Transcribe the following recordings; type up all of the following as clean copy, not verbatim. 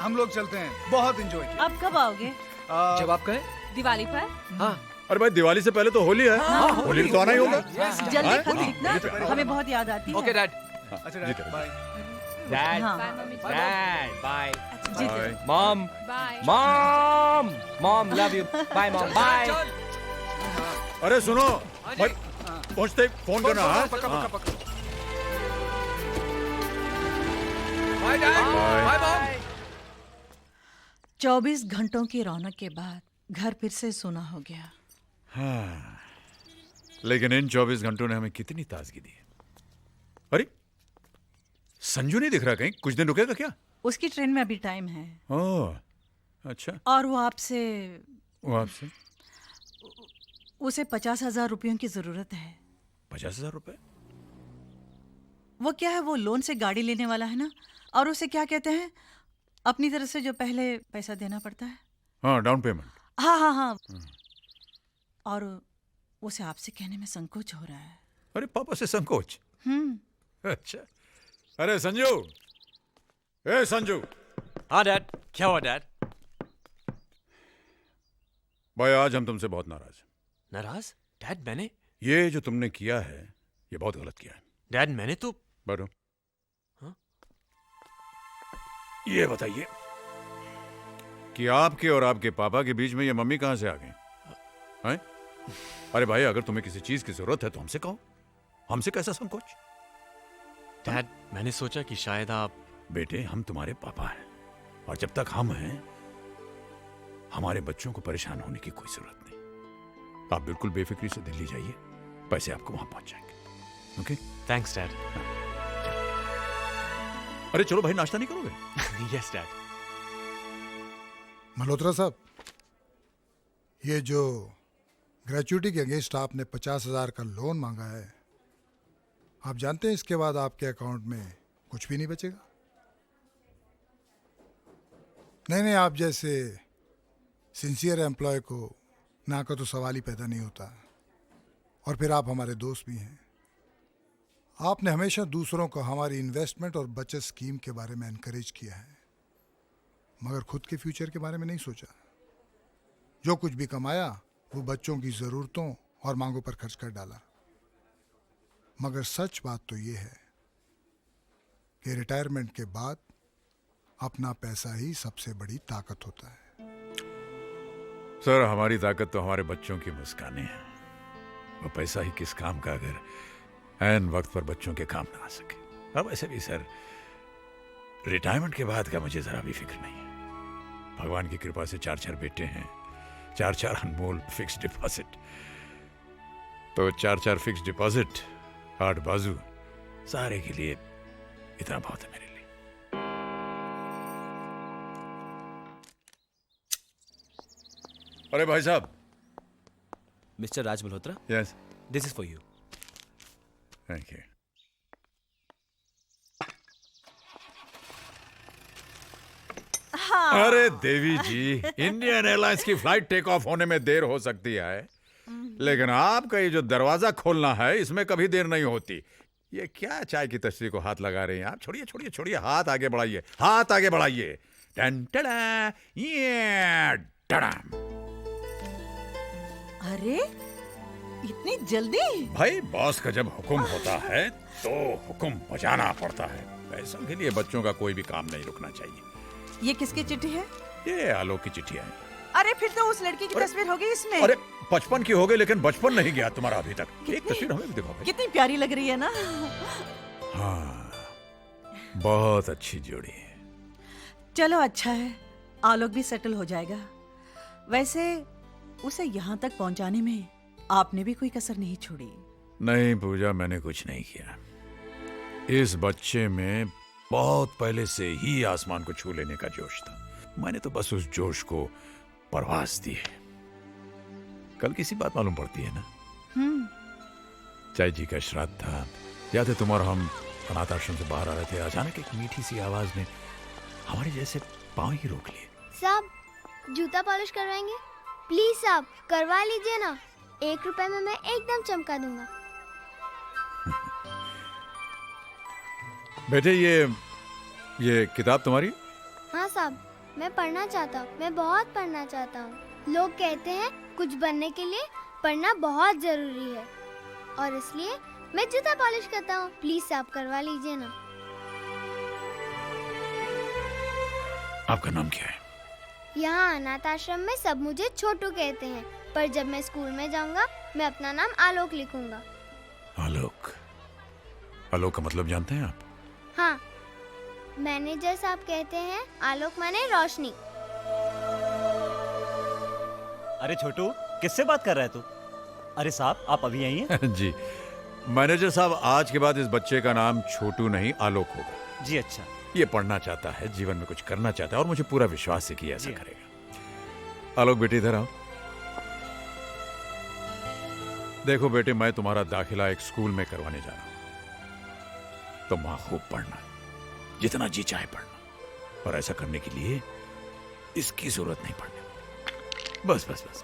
हम लोग चलते हैं, बहुत एंजॉय किया। अब कब आओगे? जब आप कहे। दिवाली पर? हाँ। अरे भाई दिवाली से पहले तो होली है। होली तो आना ही होगा। जल्दी कर ना, हमें बहुत याद आती है। Okay dad. अच्छा डैड, बाय। डैड हाँ। Dad bye. जी bye. Mom bye. Mom mom love you bye mom bye. अरे सुनो भाई, पहुंचते ही फोन करना। हाँ? पक्का हाँ। पक्का पक्का। Bye dad bye mom. 24 घंटों की रौनक के बाद घर फिर से सूना हो गया। हाँ, लेकिन इन 24 घंटों ने हमें कितनी ताजगी दी है। अरे संजू नहीं दिख रहा कहीं, कुछ दिन रुकेगा क्या? उसकी ट्रेन में अभी टाइम है। ओह अच्छा। और वो आपसे उसे 50,000 रुपयों की जरूरत है। 50,000 रुपए? वो क्या है, वो लोन से गाड़ी लेने वाला है ना, और उसे क्या कहते हैं, अपनी तरफ से जो पहले पैसा देना पड़ता है। हाँ, डाउन पेमेंट। हाँ हाँ हाँ। और उसे आपसे कहने में संकोच हो रहा है। अरे पापा से संकोच? अच्छा। अरे संजू, ए संजू। हाँ डैड। क्या हुआ डैड? भाई आज हम तुमसे बहुत नाराज हैं। नाराज? डैड मैंने? ये जो तुमने किया है ये बहुत गलत किया है। डैड मैंने तो। बैठो। हाँ? ये बताइए कि आपके और आपके पापा के बीच में ये मम्मी कहां से आ गई? हैं? अरे भाई अगर तुम्हें किसी चीज की जरूरत है तो हमसे कहो, हमसे कैसा संकोच? डैड मैंने सोचा कि शायद आप। बेटे हम तुम्हारे पापा हैं और जब तक हम हैं हमारे बच्चों को परेशान होने की कोई जरूरत नहीं। आप बिल्कुल बेफिक्री से दिल्ली जाइए, पैसे आपको वहां पहुंच जाएंगे। ओके? Thanks dad. अरे चलो भाई, नाश्ता नहीं करोगे? Yes dad. मल्होत्रा साहब, ये जो ग्रेचुइटी के अगेंस्ट आपने 50,000 का लोन मांगा है, आप जानते हैं इसके बाद आपके अकाउंट में कुछ भी नहीं बचेगा। नहीं, आप जैसे सिंसियर एम्प्लॉय को ना का तो सवाल ही पैदा नहीं होता। और फिर आप हमारे दोस्त भी हैं। आपने हमेशा दूसरों को हमारी इन्वेस्टमेंट और बचत स्कीम के बारे में एनकरेज किया है, मगर खुद के फ्यूचर के बारे में नहीं सोचा। जो कुछ भी कमाया वो बच्चों की ज़रूरतों और मांगों पर खर्च कर डाला। मगर सच बात तो ये है कि रिटायरमेंट के बाद अपना पैसा ही सबसे बड़ी ताकत होता है। सर हमारी ताकत तो हमारे बच्चों की मुस्कानें हैं। वो पैसा ही किस काम का अगर ऐन वक्त पर बच्चों के काम ना आ सके। अब ऐसे भी सर रिटायरमेंट के बाद का मुझे जरा भी फिक्र नहीं है। भगवान की कृपा से 4 बेटे हैं, 4 अनमोल फिक्स डिपॉजिट। तो 4 फिक्स डिपॉजिट, 8 बाजू, सारे के लिए इतना बहुत है मेरे लिए। अरे भाई साहब। Mister Raj Malhotra, yes, this is for you. Thank you. अरे देवी जी, इंडियन एयरलाइंस की फ्लाइट टेक ऑफ होने में देर हो सकती है, लेकिन आपका ये जो दरवाजा खोलना है इसमें कभी देर नहीं होती। ये क्या चाय की तस्वीर को हाथ लगा रहे हैं आप? छोड़िए छोड़िए छोड़िए, हाथ आगे बढ़ाइए, हाथ आगे बढ़ाइए। टन टड़ा, ये टड़ाम। अरे इतनी जल्दी? भाई बॉस का जब हुक्म होता है तो हुक्म बजाना पड़ता है। पैसों के लिए बच्चों का कोई भी काम नहीं रुकना चाहिए। ये किसकी चिट्ठी है? ये आलोक की चिट्ठी है। अरे फिर तो उस लड़की की तस्वीर होगी इसमें। अरे 55 की हो गई, लेकिन बचपन नहीं गया तुम्हारा अभी तक। एक तस्वीर हमें भी दिखाओ भाई। कितनी प्यारी लग रही है ना। हाँ, बहुत अच्छी जोड़ी है। चलो अच्छा है, आलोक भी सेटल हो जाएगा। वैसे उसे यहाँ तक पहुँचाने में आपने भी कोई कसर नहीं छोड़ी। नहीं पूजा, मैंने कुछ नहीं किया। इस बच्चे में बहुत पहले से ही आसमान को छू लेने का जोश था। मैंने तो बस उस जोश को परवास दी है। कल किसी बात मालूम पड़ती है ना? चाय जी का श्राद्ध था, याद है? तुम और हम अनाथ आश्रम से बाहर आ रहे थे, अचानक एक मीठी सी आवाज ने हमारे जैसे पांव ही रोक लिए। साहब, जूता पॉलिश करवाएंगे? प्लीज साहब, करवा लीजिए ना। 1 रुपए में मैं एकदम चमका दूंगा। बेटे ये किताब तुम्हारी? हाँ साहब, मैं पढ़ना चाहता हूँ, मैं बहुत पढ़ना चाहता हूँ। लोग कहते हैं कुछ बनने के लिए पढ़ना बहुत जरूरी है और इसलिए मैं जूता पॉलिश करता हूँ। प्लीज साहब करवा लीजिए ना। आपका नाम क्या है? यहाँ अनाथ आश्रम में सब मुझे छोटू कहते हैं, पर जब मैं स्कूल में जाऊँगा मैं अपना नाम आलोक लिखूंगा। आलोक। आलोक का मतलब जानते हैं आप? हाँ, मैनेजर साहब कहते हैं आलोक माने रोशनी। अरे छोटू, किससे बात कर रहा है तू? अरे साहब, आप अभी यहीं हैं? जी मैनेजर साहब, आज के बाद इस बच्चे का नाम छोटू नहीं आलोक होगा। जी अच्छा। ये पढ़ना चाहता है, जीवन में कुछ करना चाहता है और मुझे पूरा विश्वास है कि ऐसा जी। करेगा। आलोक बेटे इधर आओ। देखो बेटे, मैं तुम्हारा दाखिला एक स्कूल में करवाने जा रहा हूं। तो मां खूब पढ़ना, जितना जी चाहे पढ़ना, और ऐसा करने के लिए इसकी जरूरत नहीं पड़ने। बस बस बस बस।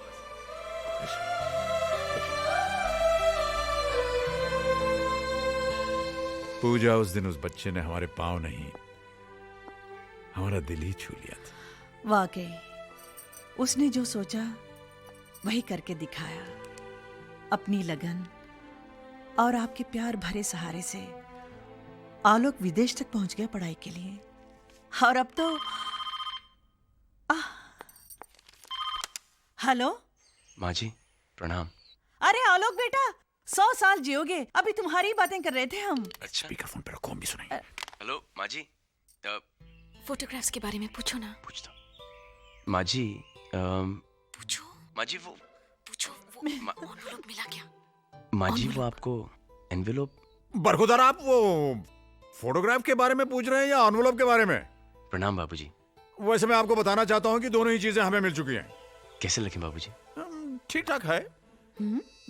पूजा, उस दिन उस बच्चे ने हमारे पांव नहीं, हमारा दिल ही छू लिया था। वाकई उसने जो सोचा वही करके दिखाया। अपनी लगन और आपके प्यार भरे सहारे से आलोक विदेश तक पहुंच गया पढ़ाई के लिए। और अब तो हेलो माँ जी प्रणाम। अरे आलोक बेटा, 100 साल जियोगे। अभी तुम्हारी बातें कर रहे थे हम। स्पीकरफोन पे रखो, हम भी सुनाएंगे। हेलो माँ जी। फोटोग्राफ्स के बारे में पूछो ना। पूछता हूँ माँ जी। पूछो माँ जी वो एनवेलप मिला क्या? माँ जी वो आपको एनवेलप। बरखुदार, आप वो फोटोग्राफ के बारे में पूछ रहे हैं या एनवेलप के बारे में? प्रणाम बाबूजी। वैसे मैं आपको बताना चाहता हूँ कि दोनों ही चीजें हमें मिल चुकी हैं। कैसे लगे बाबूजी? ठीक ठाक है।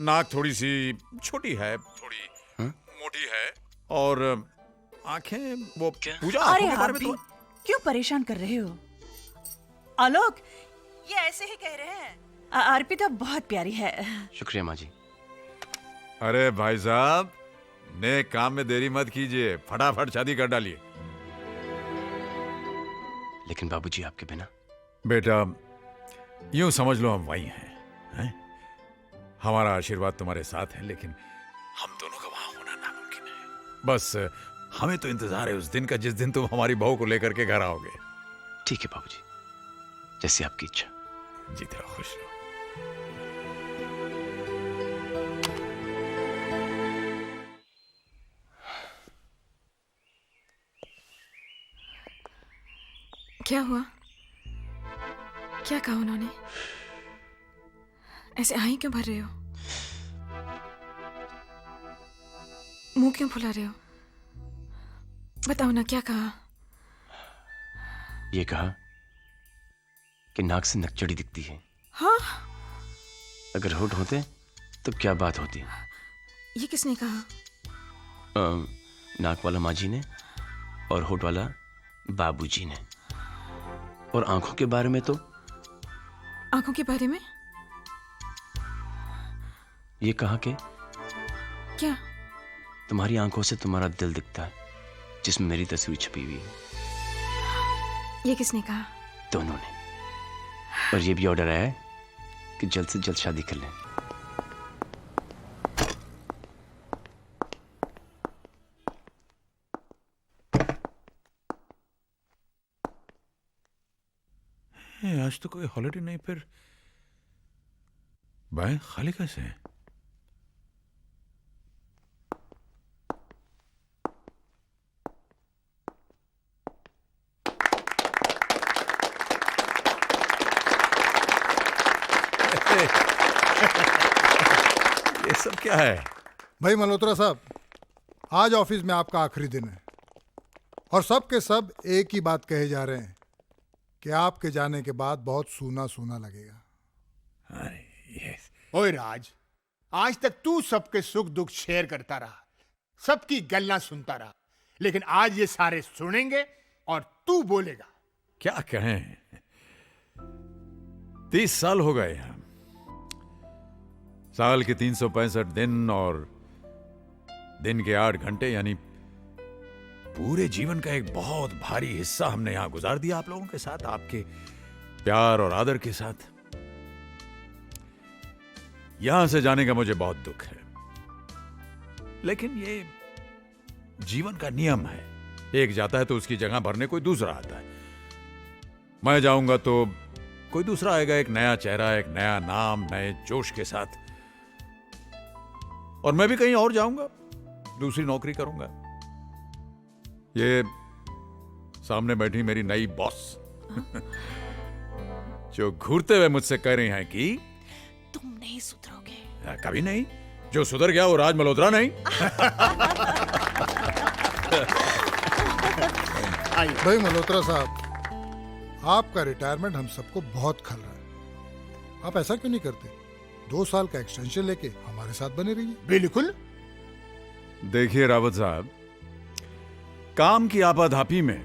नाक थोड़ी सी छोटी है, थोड़ी मोटी है, और आंखें वो पूजा अरे आंखों के आप बारे में भी तो क्यों परेशान कर रहे हो? आलोक ये ऐसे ही कह रहे हैं। अर्पिता बहुत प्यारी है। शुक्रिया माँ जी। अरे भाई साहब, नेक काम में देरी मत कीजिए, फटाफट शादी कर डालिए। लेकिन बाबूजी आपके बिना। बेटा यूं समझ लो हम वही हैं? हमारा आशीर्वाद तुम्हारे साथ है, लेकिन हम दोनों का वहां होना नामुमकिन है। बस हमें तो इंतजार है उस दिन का जिस दिन तुम हमारी बहू को लेकर के घर आओगे। ठीक है बाबूजी, जैसी आपकी इच्छा। जीते रहो, खुश रहो। क्या हुआ? क्या कहा उन्होंने? ऐसे आही क्यों भर रहे हो? मुंह क्यों फुला रहे हो? बताओ ना, क्या कहा? ये कहा कि नाक से नकचड़ी दिखती है। हाँ? अगर होठ होते तो क्या बात होती? ये किसने कहा? नाक वाला माँ जी ने और होठ वाला बाबूजी ने। और आंखों के बारे में तो? आंखों के बारे में? ये कहा कि क्या? तुम्हारी आंखों से तुम्हारा दिल दिखता है, जिसमें मेरी तस्वीर छपी हुई है। ये किसने कहा? दोनों ने। और ये भी ऑर्डर आया है कि जल्द से जल्द शादी कर लें। आज तो कोई हॉलिडे नहीं, फिर बैंक खाली कैसे है? ये सब क्या है? भाई मल्होत्रा साहब, आज ऑफिस में आपका आखिरी दिन है और सब के सब एक ही बात कहे जा रहे हैं कि आपके जाने के बाद बहुत सूना सूना लगेगा। ओए राज, आज तक तू सबके सुख दुख शेयर करता रहा, सबकी गल्ला सुनता रहा, लेकिन आज ये सारे सुनेंगे और तू बोलेगा। क्या कहें, 30 साल हो गए हम, साल के 365 दिन और दिन के 8 घंटे, यानी पूरे जीवन का एक बहुत भारी हिस्सा हमने यहां गुजार दिया आप लोगों के साथ, आपके प्यार और आदर के साथ। यहां से जाने का मुझे बहुत दुख है, लेकिन ये जीवन का नियम है। एक जाता है तो उसकी जगह भरने कोई दूसरा आता है। मैं जाऊंगा तो कोई दूसरा आएगा, एक नया चेहरा, एक नया नाम, नए जोश के साथ। और मैं भी कहीं और जाऊंगा, दूसरी नौकरी करूंगा। ये सामने बैठी मेरी नई बॉस जो घूरते हुए मुझसे कह रही हैं कि तुम नहीं सुधरोगे। कभी नहीं। जो सुधर गया वो राज मल्होत्रा नहीं। भाई मल्होत्रा साहब, आपका रिटायरमेंट हम सबको बहुत खल रहा है। आप ऐसा क्यों नहीं करते? 2 साल का एक्सटेंशन लेके हमारे साथ बने रहिए। बिल्कुल। देखिए रावत साहब, काम की आपाधापी में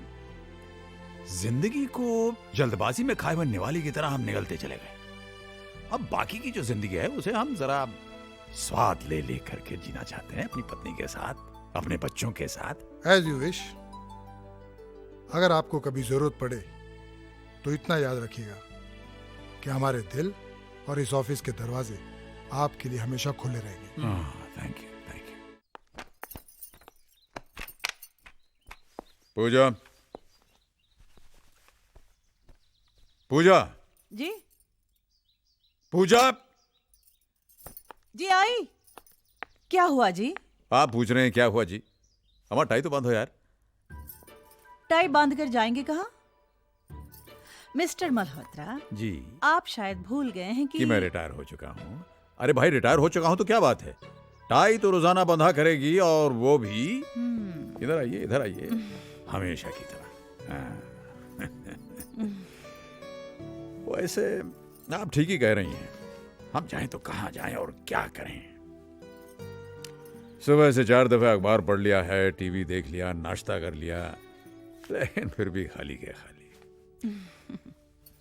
जिंदगी को जल्दबाजी में खाए हुए निवाले की तरह हम निगलते चले गए। अब बाकी की जो जिंदगी है उसे हम जरा स्वाद ले ले करके जीना चाहते हैं, अपनी पत्नी के साथ, अपने बच्चों के साथ। As you wish. अगर आपको कभी जरूरत पड़े तो इतना याद रखिएगा कि हमारे दिल और इस ऑफिस के दरवाजे आपके लिए हमेशा खुले रहेंगे। Thank you, thank you. Puja, Puja, जी पूजा। जी आई। क्या हुआ जी? आप पूछ रहे हैं क्या हुआ जी? हमारा टाई तो बंद हो यार। टाई बांध कर जाएंगे कहाँ? मिस्टर मल्होत्रा जी, आप शायद भूल गए हैं कि मैं रिटायर हो चुका हूं। अरे भाई, रिटायर हो चुका हूं तो क्या बात है? टाई तो रोजाना बंधा करेगी, और वो भी इधर आइए, इधर आइए, हमेशा की तरह। वैसे आप ठीक ही कह रही हैं। हम जाएं तो कहां जाएं और क्या करें? सुबह से 4 दफे अखबार पढ़ लिया है, टीवी देख लिया, नाश्ता कर लिया, लेकिन फिर भी खाली के खाली।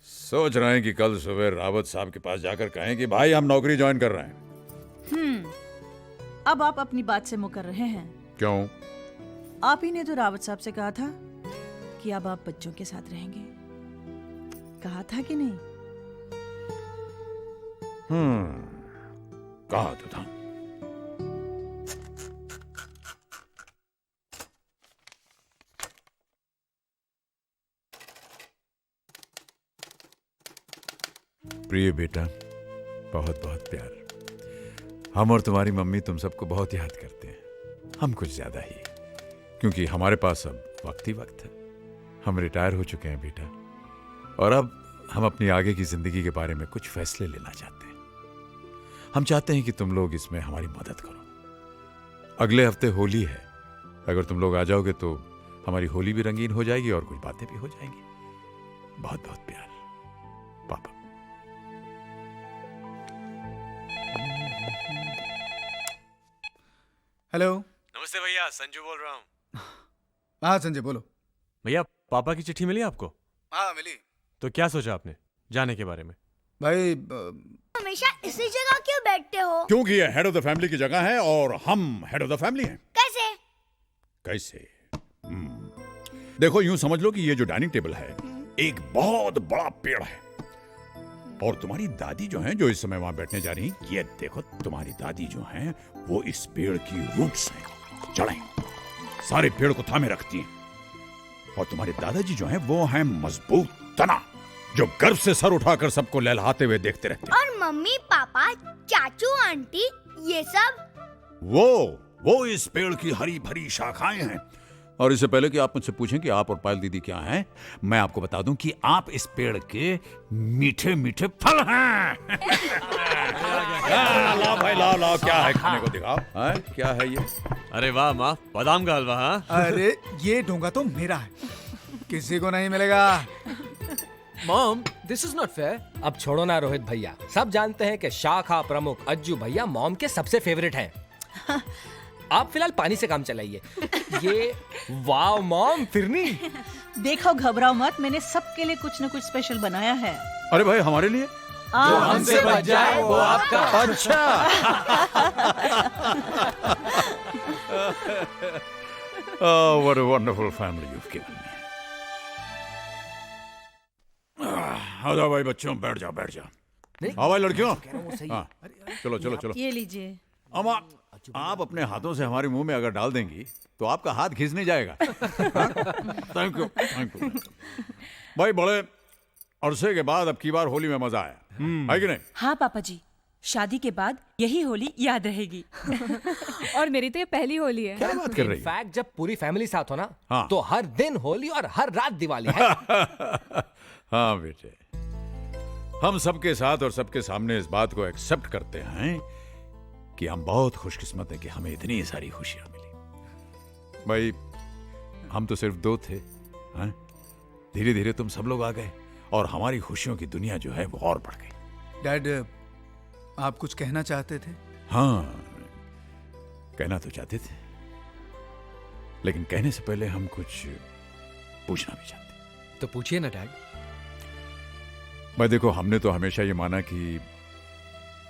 सोच रहे हैं कि कल सुबह रावत साहब के पास जाकर कहें कि भाई हम नौकरी ज्वाइन कर रहे हैं। अब आप अपनी बात से मुकर रहे हैं। क्यों? आप ही ने तो रावत साहब से कहा था कि अब आप बच्चों के साथ रहेंगे। कहा था कि नहीं? कहा तो था। प्रिय बेटा, बहुत बहुत प्यार। हम और तुम्हारी मम्मी तुम सबको बहुत याद करते हैं, हम कुछ ज्यादा ही, क्योंकि हमारे पास अब वक्त ही वक्त है। हम रिटायर हो चुके हैं बेटा, और अब हम अपनी आगे की जिंदगी के बारे में कुछ फैसले लेना चाहते हैं। हम चाहते हैं कि तुम लोग इसमें हमारी मदद करो। अगले हफ्ते होली है, अगर तुम लोग आ जाओगे तो हमारी होली भी रंगीन हो जाएगी और कुछ बातें भी हो जाएंगी। बहुत बहुत प्यार, पापा। हेलो। नमस्ते भैया, संजू बोल रहा हूँ। हाँ संजय बोलो। भैया, पापा की चिट्ठी मिली आपको? हाँ मिली। तो क्या सोचा आपने जाने के बारे में? भाई हमेशा इसी जगह क्यों बैठते हो? क्योंकि ये हेड ऑफ द फैमिली की जगह है और हम हेड ऑफ द फैमिली हैं। कैसे? कैसे? देखो, यूं समझ लो कि ये जो डाइनिंग टेबल है एक बहुत बड़ा पेड़ है, और तुम्हारी दादी जो हैं, जो इस समय वहां बैठने जा रही, ये देखो, तुम्हारी दादी जो हैं वो इस पेड़ की रूट्स हैं, जड़ें सारे पेड़ को थामे रखती हैं। और तुम्हारे दादाजी जो हैं वो हैं मजबूत तना, जो गर्व से सर उठाकर सबको लहलहाते हुए देखते रहते हैं। और मम्मी पापा चाचू आंटी ये सब? वो इस पेड़ की हरी भरी शाखाएं हैं। और इससे पहले कि आप मुझसे पूछें कि आप और पायल दीदी क्या हैं, मैं आपको बता दूं कि आप इस पेड़ के मीठे मीठे फल हैं। लाओ भाई, लाओ, क्या है खाने को दिखाओ। क्या है ये? अरे वाह माँ, बादाम का हलवा। हाँ, अरे ये डोंगा तो मेरा है, किसी को नहीं मिलेगा। Mom, this is not fair. अब छोड़ो ना रोहित भैया, सब जानते हैं कि शाखा प्रमुख अज्जू भैया मॉम के सबसे फेवरेट हैं। आप फिलहाल पानी से काम चलाइए। ये वाह मॉम, फिरनी। देखो, घबराओ मत, मैंने सबके लिए कुछ न कुछ स्पेशल बनाया है। अरे भाई, हमारे लिए? जो हमसे बच जाए वो आपका। अच्छा। Oh, what a wonderful family you've given me. आ जाओ भाई बच्चों, बैठ जाओ बैठ जाओ। आओ भाई लड़कियों, हाँ चलो चलो चलो। ये लीजिए। अम्मा, आप अपने हाथों से हमारे मुंह में अगर डाल देंगी तो आपका हाथ घिस नहीं जाएगा। Thank you thank you. भाई बड़े अरसे के बाद अब की बार होली में मजा आया है कि नहीं? हाँ पापा जी, शादी के बाद यही होली याद रहेगी। और मेरी तो ये पहली होली है। क्या बात कर रही है? इनफैक्ट जब पूरी फैमिली साथ हो ना, हाँ। तो हर दिन होली और हर रात दिवाली है। हाँ बेटे, हम सबके साथ और सबके सामने इस बात को एक्सेप्ट करते हैं कि हम बहुत खुशकिस्मत हैं कि हमें इतनी सारी खुशियां मिली। भाई हम तो सिर्फ दो थे, धीरे धीरे तुम सब लोग आ गए और हमारी खुशियों की दुनिया जो है वो और बढ़ गई। डैड, आप कुछ कहना चाहते थे? हाँ, कहना तो चाहते थे, लेकिन कहने से पहले हम कुछ पूछना भी चाहते। तो पूछिए ना डैड। भाई देखो, हमने तो हमेशा ये माना कि